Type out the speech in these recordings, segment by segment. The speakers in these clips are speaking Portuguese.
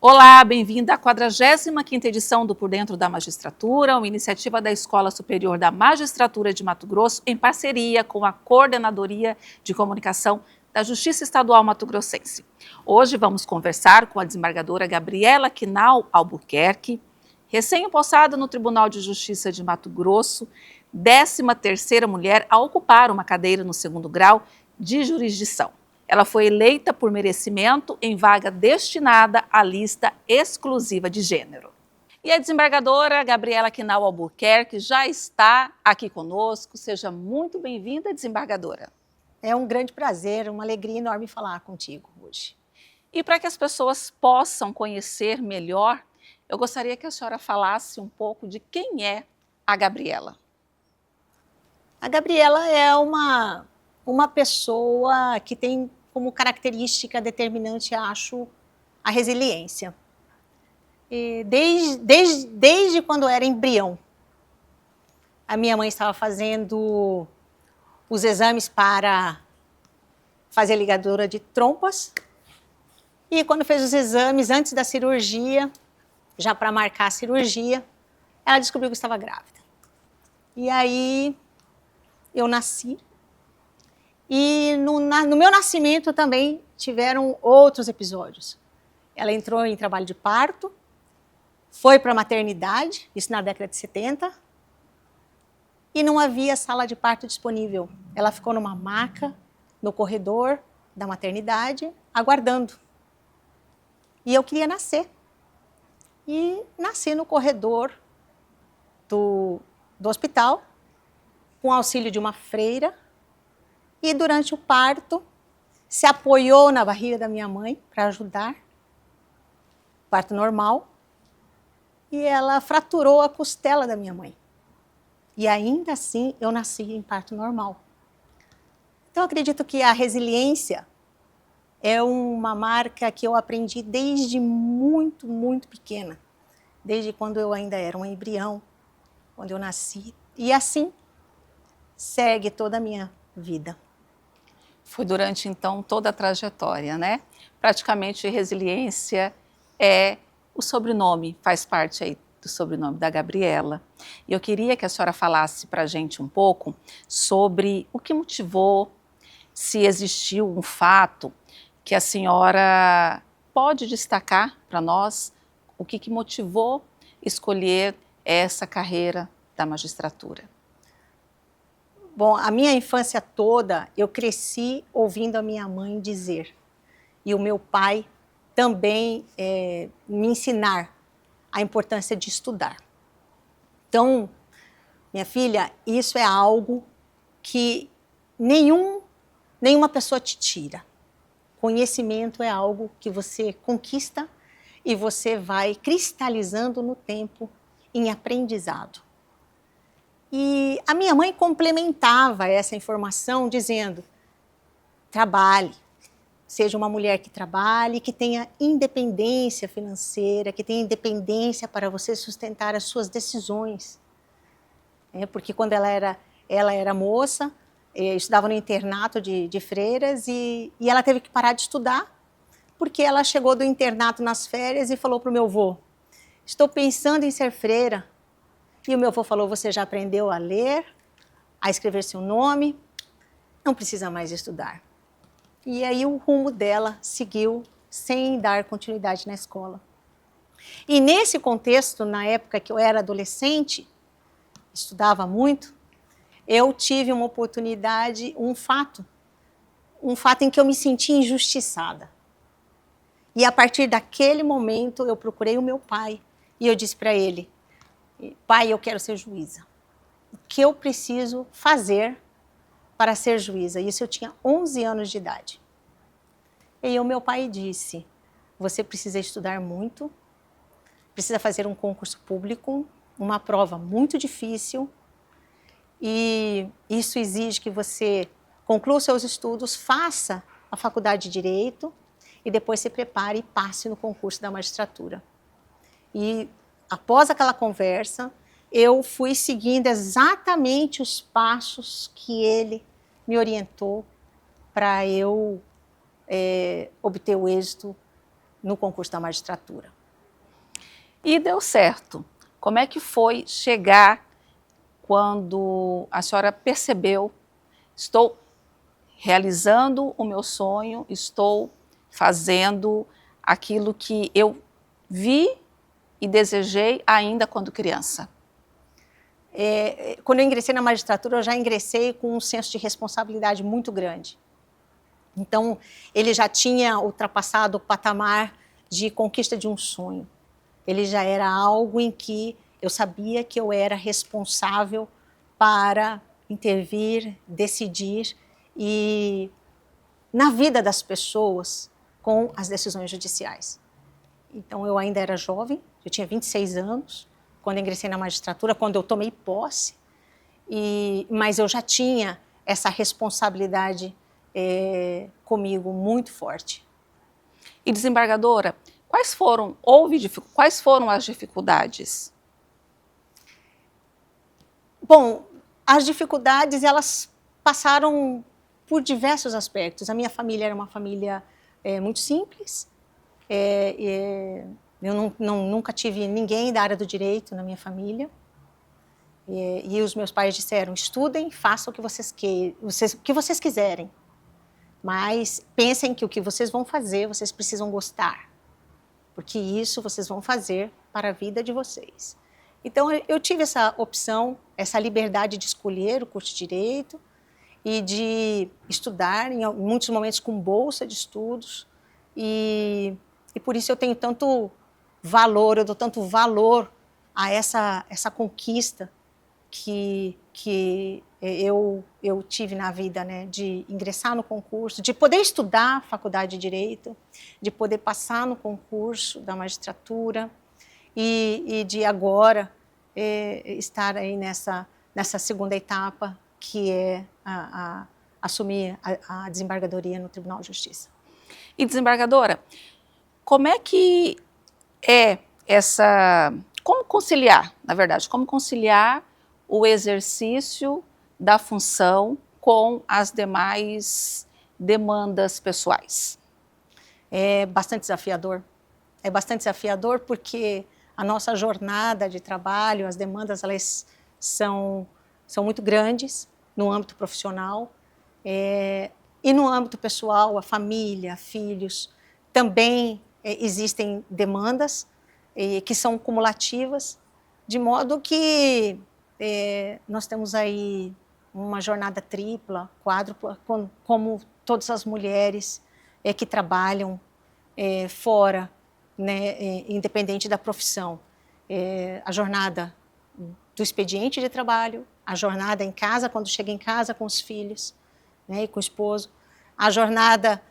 Olá, bem-vinda à 45ª edição do Por Dentro da Magistratura, uma iniciativa da Escola Superior da Magistratura de Mato Grosso, em parceria com a Coordenadoria de Comunicação da Justiça Estadual Mato Grossense. Hoje vamos conversar com a desembargadora Gabriela Quinal Albuquerque, recém-empossada no Tribunal de Justiça de Mato Grosso, 13ª mulher a ocupar uma cadeira no 2º grau de jurisdição. Ela foi eleita por merecimento em vaga destinada à lista exclusiva de gênero. E a desembargadora Gabriela Quinal Albuquerque já está aqui conosco. Seja muito bem-vinda, desembargadora. É um grande prazer, uma alegria enorme falar contigo hoje. E para que as pessoas possam conhecer melhor, eu gostaria que a senhora falasse um pouco de quem é a Gabriela. A Gabriela é uma pessoa que tem como característica determinante, acho, a resiliência. E desde quando eu era embrião, a minha mãe estava fazendo os exames para fazer ligadura de trompas, e quando fez os exames antes da cirurgia, já para marcar a cirurgia, ela descobriu que estava grávida. E aí eu nasci. E no meu nascimento também tiveram outros episódios. Ela entrou em trabalho de parto, foi para a maternidade, isso na década de 70, e não havia sala de parto disponível. Ela ficou numa maca, no corredor da maternidade, aguardando. E eu queria nascer. E nasci no corredor do hospital, com auxílio de uma freira, e durante o parto se apoiou na barriga da minha mãe para ajudar, parto normal, e ela fraturou a costela da minha mãe. E ainda assim eu nasci em parto normal. Então eu acredito que a resiliência é uma marca que eu aprendi desde muito, muito pequena, desde quando eu ainda era um embrião, quando eu nasci, e assim segue toda a minha vida. Foi durante, então, toda a trajetória, né? Praticamente, resiliência é o sobrenome, faz parte aí do sobrenome da Gabriela. E eu queria que a senhora falasse para a gente um pouco sobre o que motivou, se existiu um fato que a senhora pode destacar para nós, o que motivou escolher essa carreira da magistratura. Bom, a minha infância toda, eu cresci ouvindo a minha mãe dizer, e o meu pai também me ensinar a importância de estudar. Então, minha filha, isso é algo que nenhuma pessoa te tira. Conhecimento é algo que você conquista e você vai cristalizando no tempo em aprendizado. E a minha mãe complementava essa informação dizendo, trabalhe, seja uma mulher que trabalhe, que tenha independência financeira, que tenha independência para você sustentar as suas decisões. Porque quando ela era moça, estudava no internato de freiras e ela teve que parar de estudar, porque ela chegou do internato nas férias e falou para o meu avô, estou pensando em ser freira. E o meu avô falou, você já aprendeu a ler, a escrever seu nome, não precisa mais estudar. E aí o rumo dela seguiu sem dar continuidade na escola. E nesse contexto, na época que eu era adolescente, estudava muito, eu tive uma oportunidade, um fato em que eu me senti injustiçada. E a partir daquele momento eu procurei o meu pai e eu disse para ele, pai, eu quero ser juíza. O que eu preciso fazer para ser juíza? Isso eu tinha 11 anos de idade. E o meu pai disse, você precisa estudar muito, precisa fazer um concurso público, uma prova muito difícil, e isso exige que você conclua os seus estudos, faça a faculdade de Direito, e depois se prepare e passe no concurso da magistratura. E após aquela conversa, eu fui seguindo exatamente os passos que ele me orientou para eu obter o êxito no concurso da magistratura. E deu certo. Como é que foi chegar quando a senhora percebeu, estou realizando o meu sonho, estou fazendo aquilo que eu vi e desejei ainda quando criança? Quando eu ingressei na magistratura, eu já ingressei com um senso de responsabilidade muito grande. Então, ele já tinha ultrapassado o patamar de conquista de um sonho. Ele já era algo em que eu sabia que eu era responsável para intervir, decidir e na vida das pessoas com as decisões judiciais. Então, eu ainda era jovem, eu tinha 26 anos, quando ingressei na magistratura, quando eu tomei posse, mas eu já tinha essa responsabilidade comigo muito forte. E desembargadora, quais foram as dificuldades? Bom, as dificuldades, elas passaram por diversos aspectos. A minha família era uma família muito simples. Eu nunca tive ninguém da área do direito na minha família. E os meus pais disseram, estudem, façam o que vocês quiserem. Mas pensem que o que vocês vão fazer, vocês precisam gostar. Porque isso vocês vão fazer para a vida de vocês. Então, eu tive essa opção, essa liberdade de escolher o curso de Direito e de estudar, em muitos momentos com bolsa de estudos. E por isso eu tenho tanto valor, eu dou tanto valor a essa conquista que eu tive na vida, né, de ingressar no concurso, de poder estudar faculdade de Direito, de poder passar no concurso da magistratura e de agora estar aí nessa segunda etapa, que é assumir a desembargadoria no Tribunal de Justiça. E desembargadora, como é que como conciliar, na verdade, como conciliar o exercício da função com as demais demandas pessoais? É bastante desafiador. É bastante desafiador porque a nossa jornada de trabalho, as demandas, elas são muito grandes no âmbito profissional. E no âmbito pessoal, a família, filhos, também existem demandas que são cumulativas, de modo que nós temos aí uma jornada tripla, quádrupla, como todas as mulheres que trabalham fora, né, independente da profissão. A jornada do expediente de trabalho, a jornada em casa, quando chega em casa com os filhos, né, e com o esposo, a jornada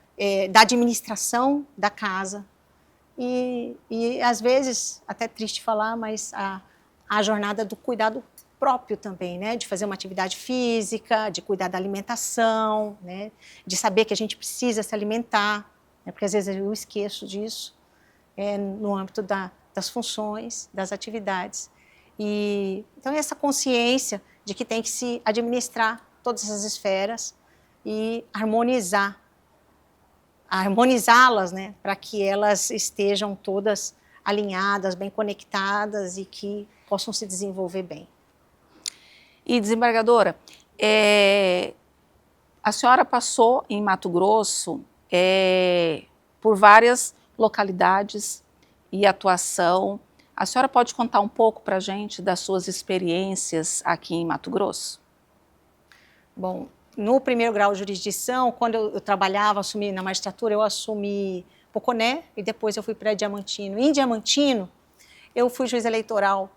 da administração da casa e às vezes, até triste falar, mas a jornada do cuidado próprio também, né, de fazer uma atividade física, de cuidar da alimentação, né, de saber que a gente precisa se alimentar, né, porque às vezes eu esqueço disso, no âmbito das funções, das atividades. Então, essa consciência de que tem que se administrar todas essas esferas e harmonizá-las, né, para que elas estejam todas alinhadas, bem conectadas e que possam se desenvolver bem. E, desembargadora, a senhora passou em Mato Grosso por várias localidades e atuação. A senhora pode contar um pouco para a gente das suas experiências aqui em Mato Grosso? Bom, no primeiro grau de jurisdição, quando eu trabalhava, assumi na magistratura, eu assumi Poconé e depois eu fui para Diamantino. Em Diamantino, eu fui juiz eleitoral.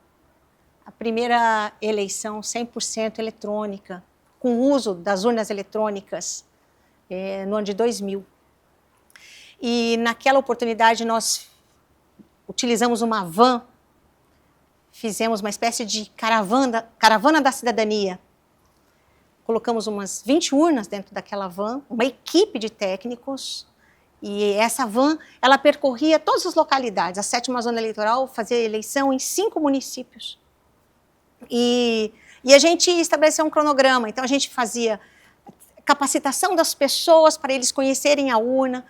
A primeira eleição 100% eletrônica, com o uso das urnas eletrônicas, no ano de 2000. E naquela oportunidade nós utilizamos uma van, fizemos uma espécie de caravana da cidadania. Colocamos umas 20 urnas dentro daquela van, uma equipe de técnicos, e essa van, ela percorria todas as localidades. A 7ª zona eleitoral fazia eleição em 5 municípios. E a gente estabeleceu um cronograma, então a gente fazia capacitação das pessoas para eles conhecerem a urna,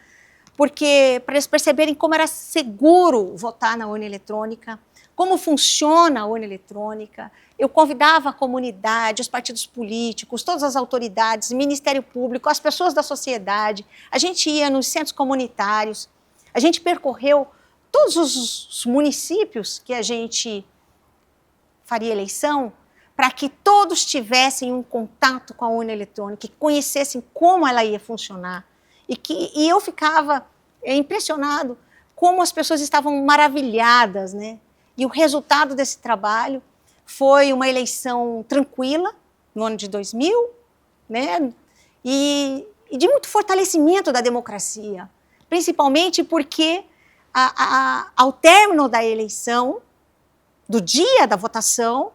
porque para eles perceberem como era seguro votar na urna eletrônica, como funciona a urna eletrônica. Eu convidava a comunidade, os partidos políticos, todas as autoridades, o Ministério Público, as pessoas da sociedade. A gente ia nos centros comunitários, a gente percorreu todos os municípios que a gente faria eleição, para que todos tivessem um contato com a urna eletrônica, que conhecessem como ela ia funcionar. E eu ficava impressionado como as pessoas estavam maravilhadas, né? E o resultado desse trabalho foi uma eleição tranquila, no ano de 2000, né? E de muito fortalecimento da democracia, principalmente porque ao término da eleição, do dia da votação,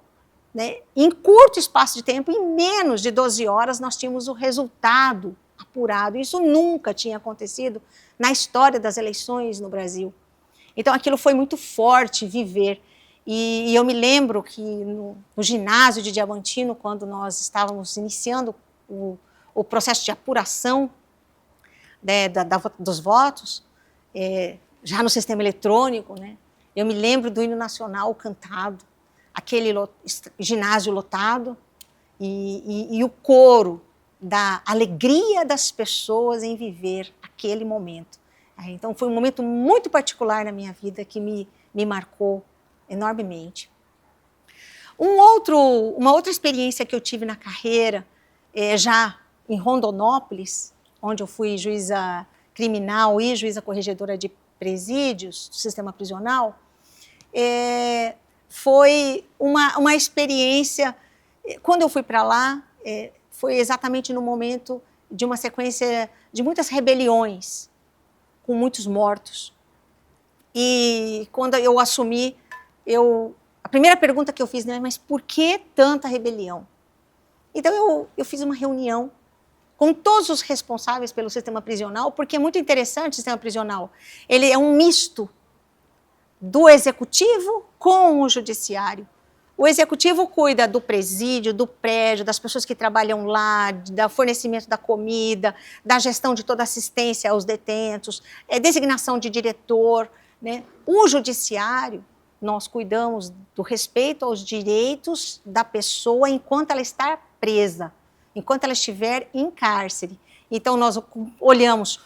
né, em curto espaço de tempo, em menos de 12 horas, nós tínhamos o resultado apurado. Isso nunca tinha acontecido na história das eleições no Brasil. Então, aquilo foi muito forte viver. E eu me lembro que no ginásio de Diamantino, quando nós estávamos iniciando o processo de apuração, né, dos votos, já no sistema eletrônico, né, eu me lembro do hino nacional cantado, aquele ginásio lotado e o coro da alegria das pessoas em viver aquele momento. Então, foi um momento muito particular na minha vida que me marcou enormemente. Uma outra experiência que eu tive na carreira, já em Rondonópolis, onde eu fui juíza criminal e juíza corregedora de presídios do sistema prisional, foi uma experiência. Quando eu fui para lá, foi exatamente no momento de uma sequência de muitas rebeliões, com muitos mortos. E quando eu assumi, a primeira pergunta que eu fiz, né, mas por que tanta rebelião? Então eu fiz uma reunião com todos os responsáveis pelo sistema prisional, porque é muito interessante o sistema prisional. Ele é um misto do executivo com o judiciário. O executivo cuida do presídio, do prédio, das pessoas que trabalham lá, do fornecimento da comida, da gestão de toda a assistência aos detentos, designação de diretor, né? O judiciário, nós cuidamos do respeito aos direitos da pessoa enquanto ela está presa, enquanto ela estiver em cárcere. Então, nós olhamos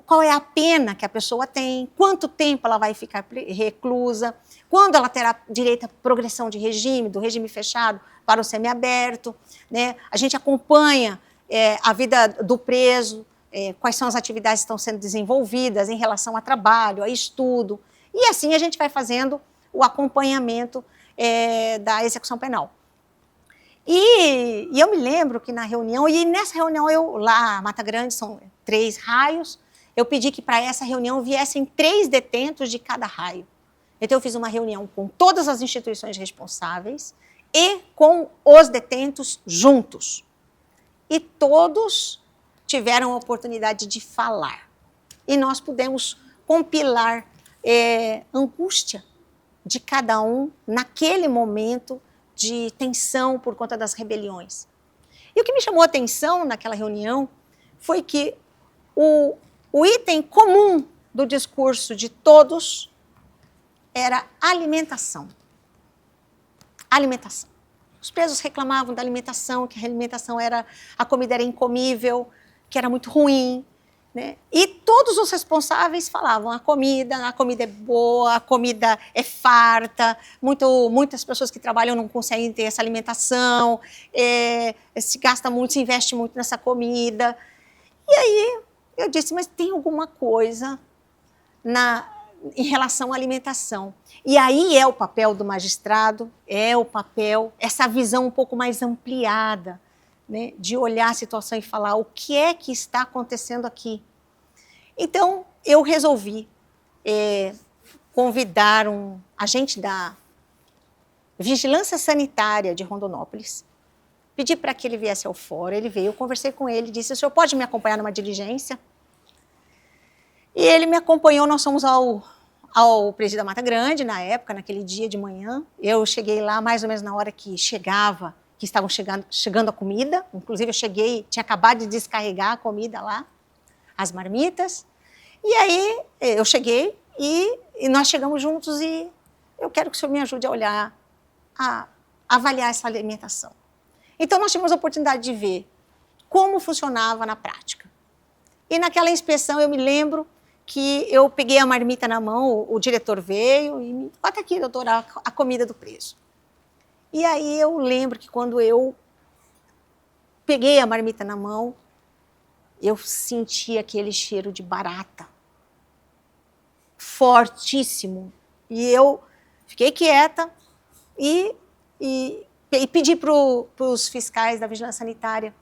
qual é a pena que a pessoa tem, quanto tempo ela vai ficar reclusa, quando ela terá direito à progressão de regime, do regime fechado para o semiaberto, né? A gente acompanha a vida do preso, quais são as atividades que estão sendo desenvolvidas em relação a trabalho, a estudo, e assim a gente vai fazendo o acompanhamento da execução penal. E eu me lembro que na reunião, e nessa reunião lá, Mata Grande, são 3 raios, eu pedi que para essa reunião viessem 3 detentos de cada raio. Então eu fiz uma reunião com todas as instituições responsáveis e com os detentos juntos. E todos tiveram a oportunidade de falar. E nós pudemos compilar angústia de cada um naquele momento de tensão por conta das rebeliões. E o que me chamou a atenção naquela reunião foi que o item comum do discurso de todos era alimentação. Alimentação. Os presos reclamavam da alimentação, que a comida era incomível, que era muito ruim, né? E todos os responsáveis falavam, a comida é boa, a comida é farta, muitas pessoas que trabalham não conseguem ter essa alimentação, se gasta muito, se investe muito nessa comida. E aí eu disse, mas tem alguma coisa em relação à alimentação. E aí é o papel do magistrado, essa visão um pouco mais ampliada, né, de olhar a situação e falar o que é que está acontecendo aqui. Então, eu resolvi convidar um agente da Vigilância Sanitária de Rondonópolis, pedi para que ele viesse ao fórum, ele veio, eu conversei com ele, disse, o senhor pode me acompanhar numa diligência? E ele me acompanhou, nós fomos ao Presídio da Mata Grande, na época, naquele dia de manhã. Eu cheguei lá mais ou menos na hora que estavam chegando a comida. Inclusive, eu cheguei, tinha acabado de descarregar a comida lá, as marmitas. E aí eu cheguei e nós chegamos juntos e eu quero que o senhor me ajude a olhar, a avaliar essa alimentação. Então nós tivemos a oportunidade de ver como funcionava na prática. E naquela inspeção eu me lembro que eu peguei a marmita na mão, o diretor veio e me bota aqui, doutora, a comida do preso. E aí eu lembro que quando eu peguei a marmita na mão, eu senti aquele cheiro de barata, fortíssimo. E eu fiquei quieta e pedi para os fiscais da vigilância sanitária,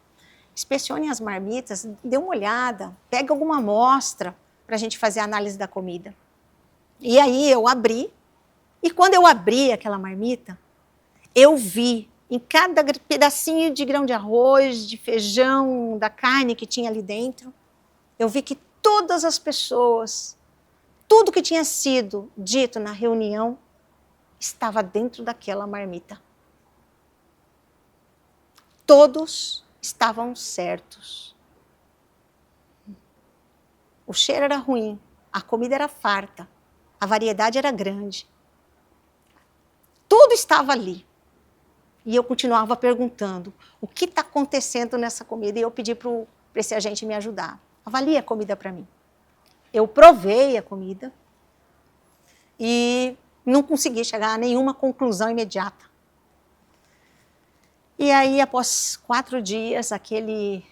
inspecionem as marmitas, dê uma olhada, pega alguma amostra para a gente fazer a análise da comida. E aí eu abri, e quando eu abri aquela marmita, eu vi em cada pedacinho de grão de arroz, de feijão, da carne que tinha ali dentro, eu vi que todas as pessoas, tudo que tinha sido dito na reunião, estava dentro daquela marmita. Todos estavam certos. O cheiro era ruim, a comida era farta, a variedade era grande. Tudo estava ali. E eu continuava perguntando, o que está acontecendo nessa comida? E eu pedi para esse agente me ajudar. Avalie a comida para mim. Eu provei a comida e não consegui chegar a nenhuma conclusão imediata. E aí, após 4 dias, aquele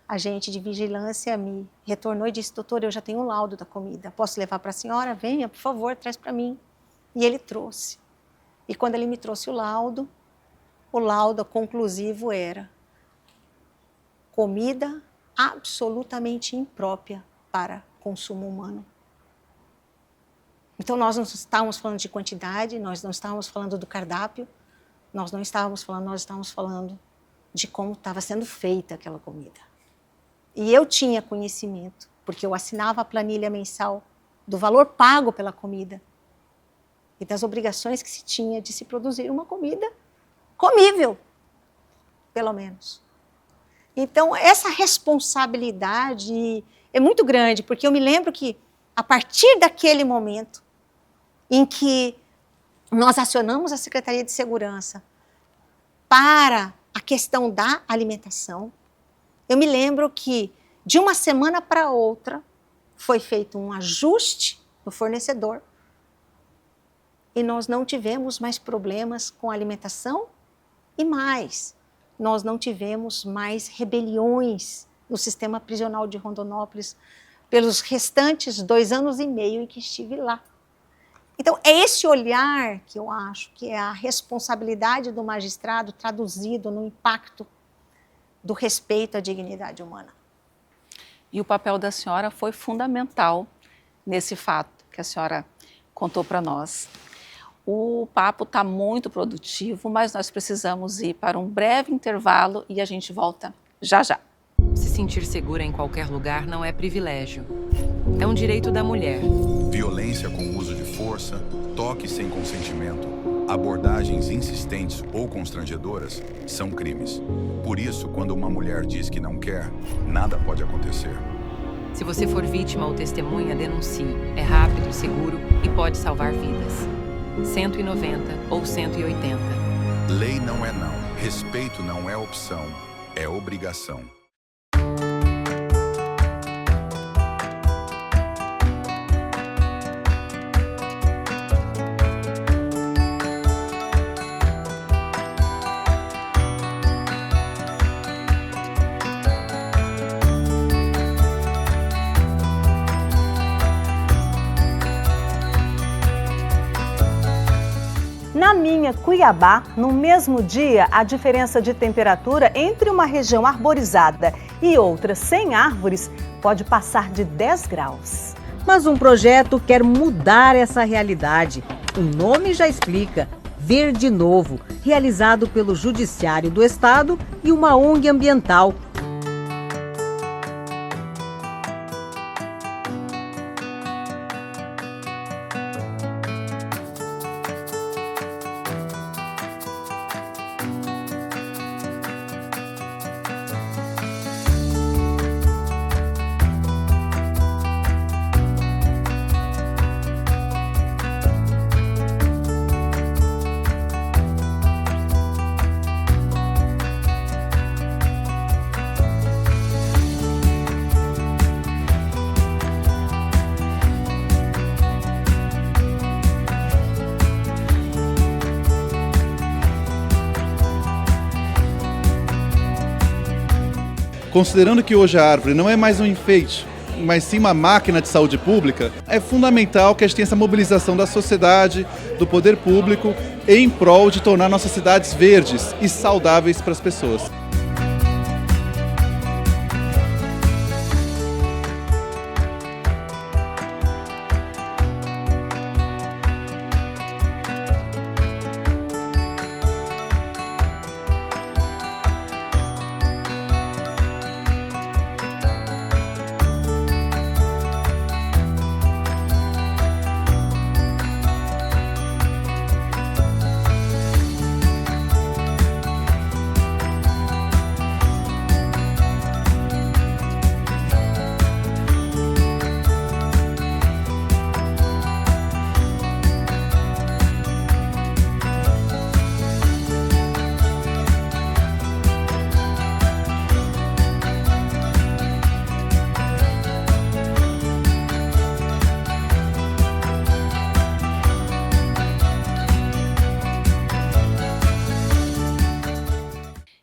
agente de vigilância me retornou e disse, doutor, eu já tenho um laudo da comida, posso levar para a senhora? Venha, por favor, traz para mim. E ele trouxe. E quando ele me trouxe o laudo conclusivo era comida absolutamente imprópria para consumo humano. Então nós não estávamos falando de quantidade, nós não estávamos falando do cardápio, nós estávamos falando de como estava sendo feita aquela comida. E eu tinha conhecimento, porque eu assinava a planilha mensal do valor pago pela comida e das obrigações que se tinha de se produzir uma comida comível, pelo menos. Então, essa responsabilidade é muito grande, porque eu me lembro que, a partir daquele momento em que nós acionamos a Secretaria de Segurança para a questão da alimentação, eu me lembro que, de uma semana para outra, foi feito um ajuste no fornecedor e nós não tivemos mais problemas com a alimentação e mais, nós não tivemos mais rebeliões no sistema prisional de Rondonópolis pelos restantes 2 anos e meio em que estive lá. Então, é esse olhar que eu acho que é a responsabilidade do magistrado traduzido no impacto do respeito à dignidade humana. E o papel da senhora foi fundamental nesse fato que a senhora contou para nós. O papo está muito produtivo, mas nós precisamos ir para um breve intervalo e a gente volta já já. Se sentir segura em qualquer lugar não é privilégio. É um direito da mulher. Violência com uso de força, toque sem consentimento, abordagens insistentes ou constrangedoras são crimes. Por isso, quando uma mulher diz que não quer, nada pode acontecer. Se você for vítima ou testemunha, denuncie. É rápido, seguro e pode salvar vidas. 190 ou 180. Lei não é não. Respeito não é opção, é obrigação. Na minha Cuiabá, no mesmo dia, a diferença de temperatura entre uma região arborizada e outra sem árvores pode passar de 10 graus. Mas um projeto quer mudar essa realidade. O nome já explica, Verde Novo, realizado pelo Judiciário do Estado e uma ONG ambiental. considerando que hoje a árvore não é mais um enfeite, mas sim uma máquina de saúde pública, é fundamental que a gente tenha essa mobilização da sociedade, do poder público, em prol de tornar nossas cidades verdes e saudáveis para as pessoas.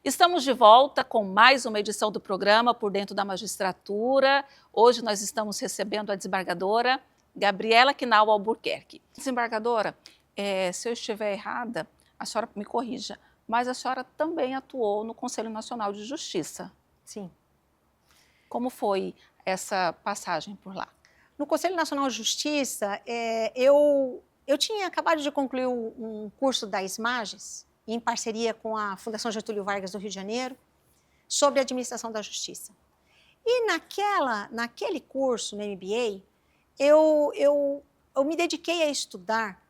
Estamos de volta com mais uma edição do programa Por Dentro da Magistratura. Hoje nós estamos recebendo a desembargadora Gabriela Quinal Albuquerque. Desembargadora, se eu estiver errada, a senhora me corrija, mas a senhora também atuou no Conselho Nacional de Justiça. Sim. Como foi essa passagem por lá? No Conselho Nacional de Justiça, eu tinha acabado de concluir um curso da SMAGES, em parceria com a Fundação Getúlio Vargas do Rio de Janeiro, sobre administração da justiça. E naquele curso, no MBA, eu me dediquei a estudar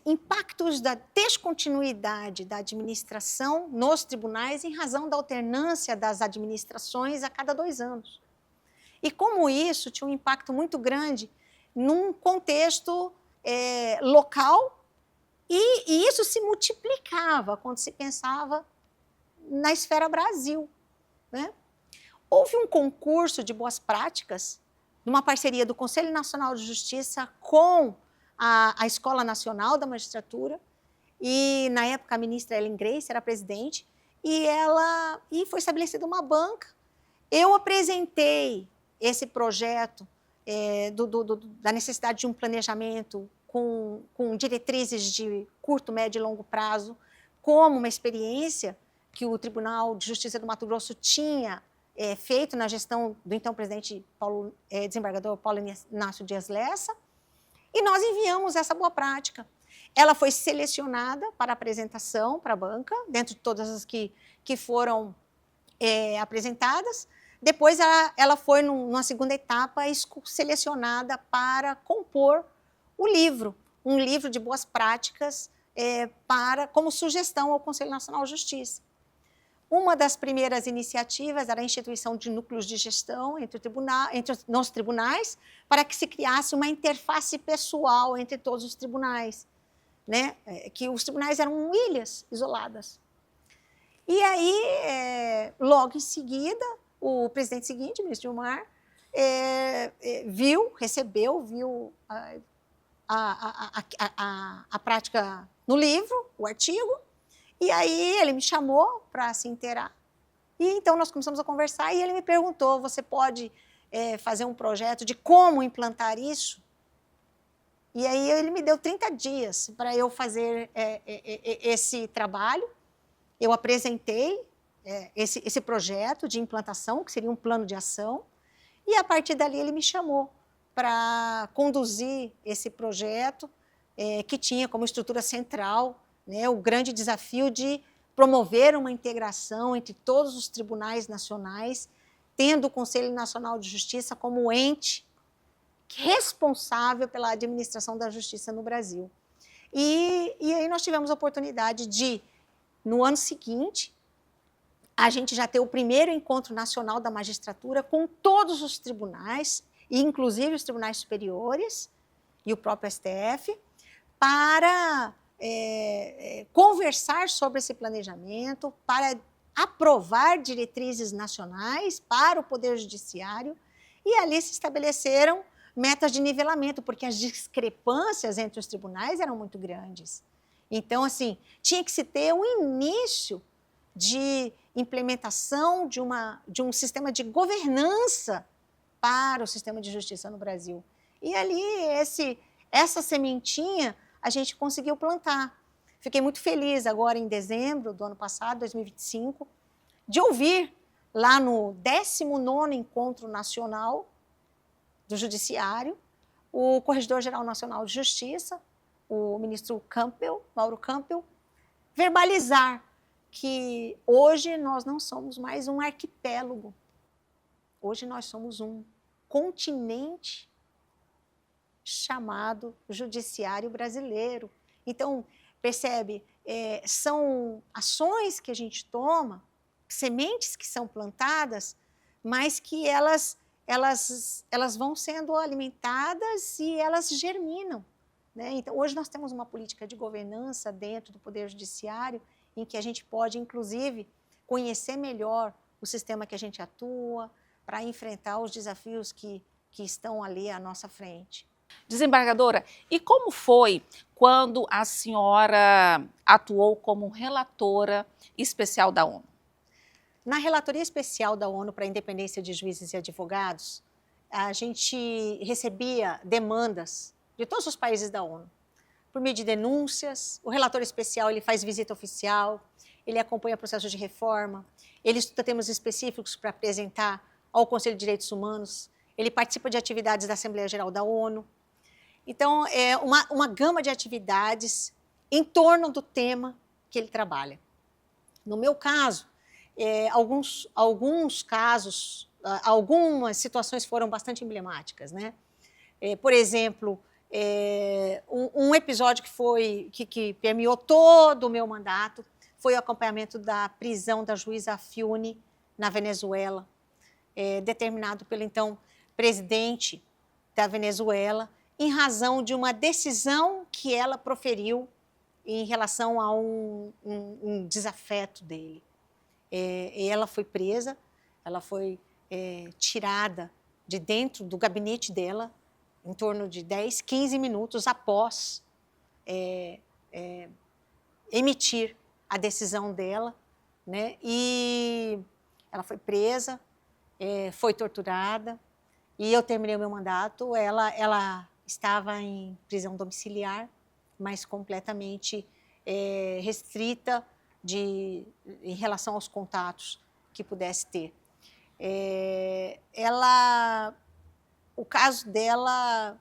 impactos da descontinuidade da administração nos tribunais em razão da alternância das administrações a cada 2 anos. E como isso tinha um impacto muito grande num contexto local, e isso se multiplicava quando se pensava na esfera Brasil, né? Houve um concurso de boas práticas, numa parceria do Conselho Nacional de Justiça com a Escola Nacional da Magistratura, e na época a ministra Ellen Grace era presidente, e foi estabelecida uma banca. Eu apresentei esse projeto da necessidade de um planejamento com diretrizes de curto, médio e longo prazo, como uma experiência que o Tribunal de Justiça do Mato Grosso tinha feito na gestão do então presidente desembargador Paulo Inácio Dias Lessa, e nós enviamos essa boa prática. Ela foi selecionada para apresentação para a banca, dentro de todas as que foram apresentadas. Depois ela foi, numa segunda etapa, selecionada para compor o livro, um livro de boas práticas como sugestão ao Conselho Nacional de Justiça. Uma das primeiras iniciativas era a instituição de núcleos de gestão nos tribunais, para que se criasse uma interface pessoal entre todos os tribunais, né? Que os tribunais eram ilhas isoladas. E aí, logo em seguida, o presidente seguinte, o ministro Gilmar, viu a prática no livro, o artigo, e aí ele me chamou para se inteirar. E então nós começamos a conversar e ele me perguntou: você pode fazer um projeto de como implantar isso? E aí ele me deu 30 dias para eu fazer esse trabalho. Eu apresentei esse projeto de implantação, que seria um plano de ação, e a partir dali ele me chamou para conduzir esse projeto, que tinha como estrutura central, né, o grande desafio de promover uma integração entre todos os tribunais nacionais, tendo o Conselho Nacional de Justiça como ente responsável pela administração da justiça no Brasil. E aí nós tivemos a oportunidade de, no ano seguinte, a gente já ter o primeiro encontro nacional da magistratura com todos os tribunais, inclusive os tribunais superiores e o próprio STF, para conversar sobre esse planejamento, para aprovar diretrizes nacionais para o Poder Judiciário, e ali se estabeleceram metas de nivelamento, porque as discrepâncias entre os tribunais eram muito grandes. Então, assim, tinha que se ter um início de implementação de um sistema de governança para o sistema de justiça no Brasil. E ali, essa sementinha, a gente conseguiu plantar. Fiquei muito feliz agora em dezembro do ano passado, 2025, de ouvir lá no 19º Encontro Nacional do Judiciário, o Corregedor-Geral Nacional de Justiça, o ministro Campbell, Mauro Campbell, verbalizar que hoje nós não somos mais um arquipélago, hoje nós somos um continente chamado Judiciário Brasileiro. Então, percebe, são ações que a gente toma, sementes que são plantadas, mas que elas vão sendo alimentadas e elas germinam, né? Então, hoje nós temos uma política de governança dentro do Poder Judiciário, em que a gente pode, inclusive, conhecer melhor o sistema que a gente atua, para enfrentar os desafios que estão ali à nossa frente. Desembargadora, e como foi quando a senhora atuou como relatora especial da ONU? Na Relatoria Especial da ONU para a Independência de Juízes e Advogados, a gente recebia demandas de todos os países da ONU, por meio de denúncias. O relator especial ele faz visita oficial, ele acompanha processos de reforma, ele estuda temas específicos para apresentar ao Conselho de Direitos Humanos, ele participa de atividades da Assembleia Geral da ONU. Então, é uma gama de atividades em torno do tema que ele trabalha. No meu caso, alguns casos, algumas situações foram bastante emblemáticas, né? Por exemplo, um episódio que permeou todo o meu mandato foi o acompanhamento da prisão da juíza Afiuni na Venezuela, determinado pelo então presidente da Venezuela, em razão de uma decisão que ela proferiu em relação a um desafeto dele. Ela foi presa, ela foi tirada de dentro do gabinete dela, em torno de 10, 15 minutos após emitir a decisão dela, né? E ela foi presa, foi torturada, e eu terminei o meu mandato. Ela estava em prisão domiciliar, mas completamente restrita em relação aos contatos que pudesse ter. O caso dela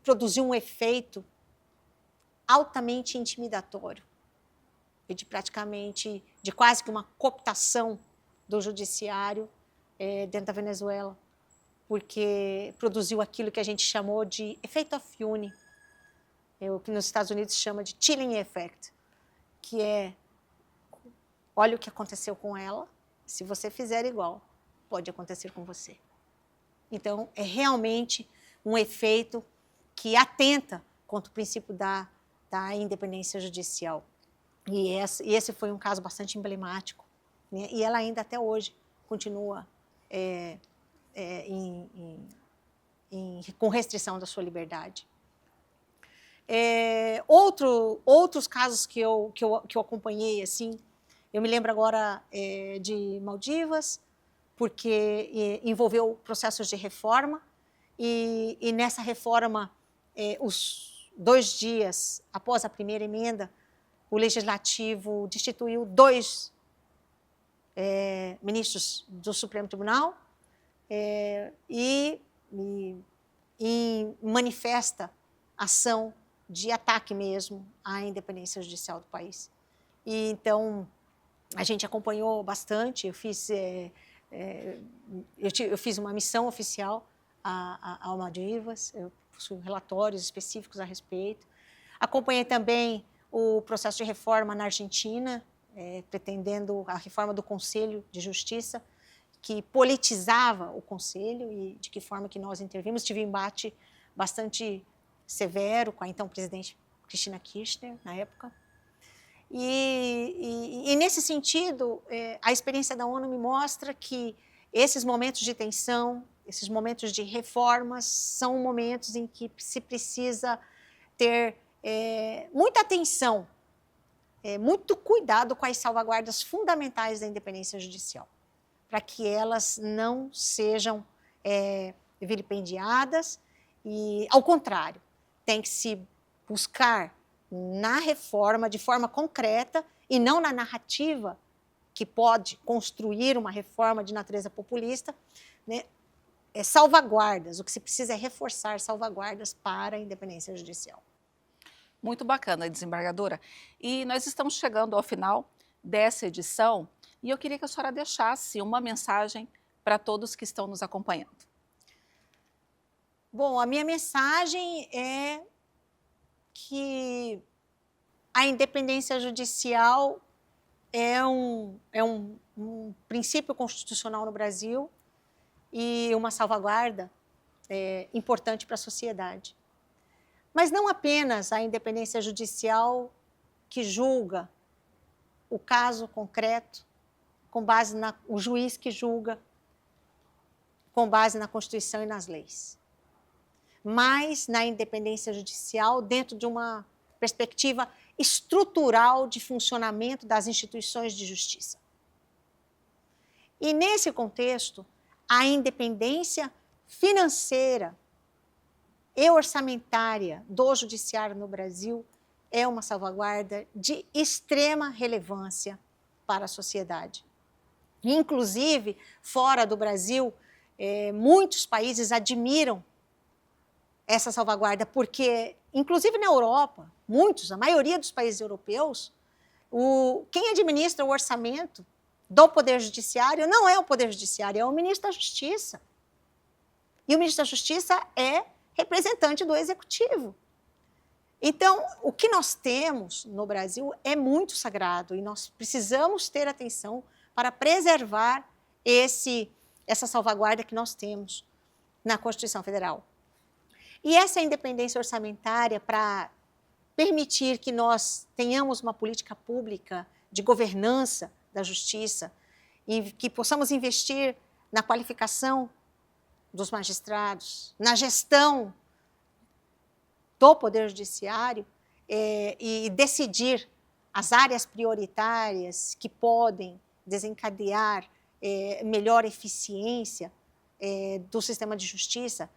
produziu um efeito altamente intimidatório, e de quase que uma cooptação do judiciário dentro da Venezuela, porque produziu aquilo que a gente chamou de efeito Afiuni, o que nos Estados Unidos chama de chilling effect, que olha o que aconteceu com ela, se você fizer igual, pode acontecer com você. Então, é realmente um efeito que atenta contra o princípio da independência judicial. E esse foi um caso bastante emblemático, né? E ela ainda até hoje continua com restrição da sua liberdade. Outros casos que eu acompanhei, assim, eu me lembro agora de Maldivas, porque envolveu processos de reforma, e nessa reforma, os 2 dias após a primeira emenda, o Legislativo destituiu 2 ministros do Supremo Tribunal e manifesta ação de ataque mesmo à independência judicial do país. E então, a gente acompanhou bastante. Eu fiz uma missão oficial ao Maldivas, eu possuo relatórios específicos a respeito. Acompanhei também o processo de reforma na Argentina, pretendendo a reforma do Conselho de Justiça, que politizava o Conselho, e de que forma que nós intervimos. Tive um embate bastante severo com a então presidente Cristina Kirchner, na época. E nesse sentido, a experiência da ONU me mostra que esses momentos de tensão, esses momentos de reformas, são momentos em que se precisa ter muita atenção muito cuidado com as salvaguardas fundamentais da independência judicial, para que elas não sejam vilipendiadas e, ao contrário, tem que se buscar na reforma de forma concreta e não na narrativa que pode construir uma reforma de natureza populista, né? Salvaguardas, o que se precisa é reforçar salvaguardas para a independência judicial. Muito bacana, desembargadora. E nós estamos chegando ao final dessa edição e eu queria que a senhora deixasse uma mensagem para todos que estão nos acompanhando. Bom, a minha mensagem é que a independência judicial é um princípio constitucional no Brasil e uma salvaguarda importante para a sociedade. Mas não apenas a independência judicial que julga o caso concreto, com base o juiz que julga, com base na Constituição e nas leis, mas na independência judicial dentro de uma perspectiva estrutural de funcionamento das instituições de justiça. E nesse contexto, a independência financeira e orçamentária do judiciário no Brasil é uma salvaguarda de extrema relevância para a sociedade. Inclusive, fora do Brasil, muitos países admiram essa salvaguarda, porque, inclusive na Europa, a maioria dos países europeus, quem administra o orçamento do Poder Judiciário não é o Poder Judiciário, é o Ministro da Justiça. E o Ministro da Justiça é representante do Executivo. Então, o que nós temos no Brasil é muito sagrado e nós precisamos ter atenção para preservar essa salvaguarda que nós temos na Constituição Federal. E essa independência orçamentária para permitir que nós tenhamos uma política pública de governança da justiça e que possamos investir na qualificação dos magistrados, na gestão do Poder Judiciário e decidir as áreas prioritárias que podem desencadear melhor eficiência do sistema de justiça,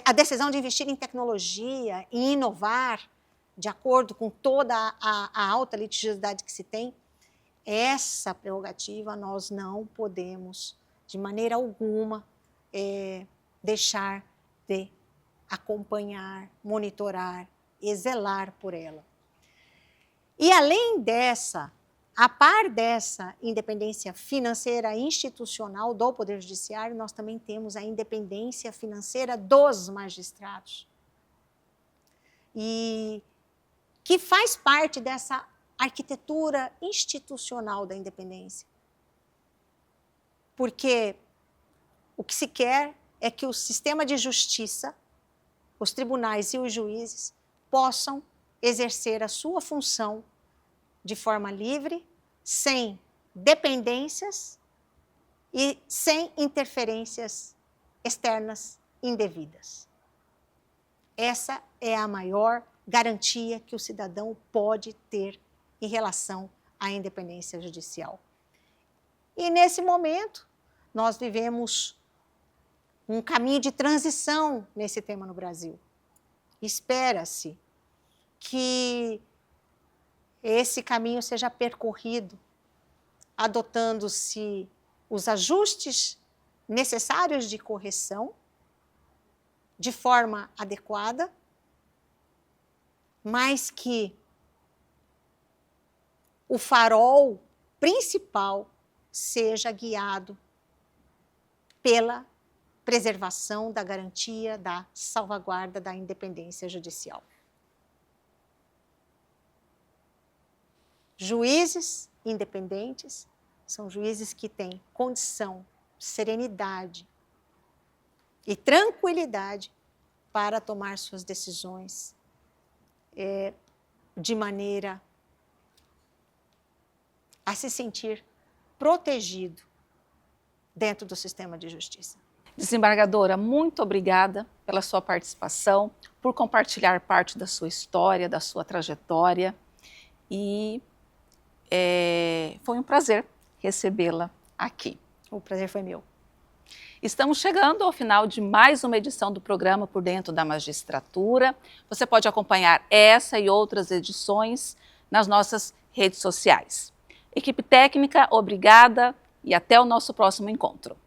a decisão de investir em tecnologia e inovar de acordo com toda a alta litigiosidade que se tem, essa prerrogativa nós não podemos, de maneira alguma, deixar de acompanhar, monitorar e zelar por ela. E além dessa, a par dessa independência financeira institucional do Poder Judiciário, nós também temos a independência financeira dos magistrados. E que faz parte dessa arquitetura institucional da independência. Porque o que se quer é que o sistema de justiça, os tribunais e os juízes possam exercer a sua função de forma livre, sem dependências e sem interferências externas indevidas. Essa é a maior garantia que o cidadão pode ter em relação à independência judicial. E nesse momento, nós vivemos um caminho de transição nesse tema no Brasil. Espera-se que esse caminho seja percorrido adotando-se os ajustes necessários de correção de forma adequada, mas que o farol principal seja guiado pela preservação da garantia da salvaguarda da independência judicial. Juízes independentes são juízes que têm condição, serenidade e tranquilidade para tomar suas decisões de maneira a se sentir protegido dentro do sistema de justiça. Desembargadora, muito obrigada pela sua participação, por compartilhar parte da sua história, da sua trajetória e Foi um prazer recebê-la aqui. O prazer foi meu. Estamos chegando ao final de mais uma edição do programa Por Dentro da Magistratura. Você pode acompanhar essa e outras edições nas nossas redes sociais. Equipe técnica, obrigada e até o nosso próximo encontro.